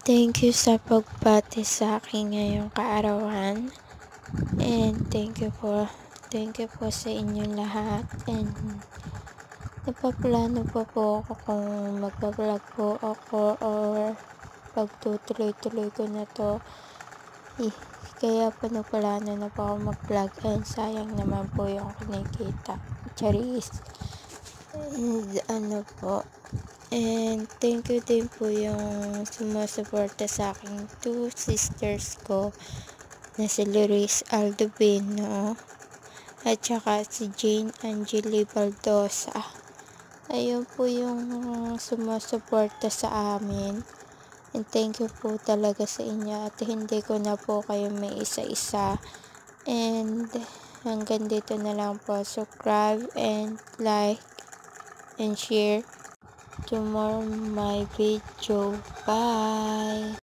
Thank you sa pagbati sa akin ngayong kaarawan. And thank you po sa inyong lahat. And napaplano pa po ako kung magpa-vlog po ako or pagtutuloy-tuloy ko na to. Kaya po nagplano na po ako mag-vlog. And sayang naman po yung kinikita. Charis. And thank you din po yung sumusuporta sa aking two sisters ko na si Luis Aldovino at saka si Jane Angeli Baldosa. Ayun po yung sumusuporta sa amin. And thank you po talaga sa inyo at hindi ko na po kayo may isa-isa. And hanggang dito na lang po. Subscribe and like and share to more my video. Bye!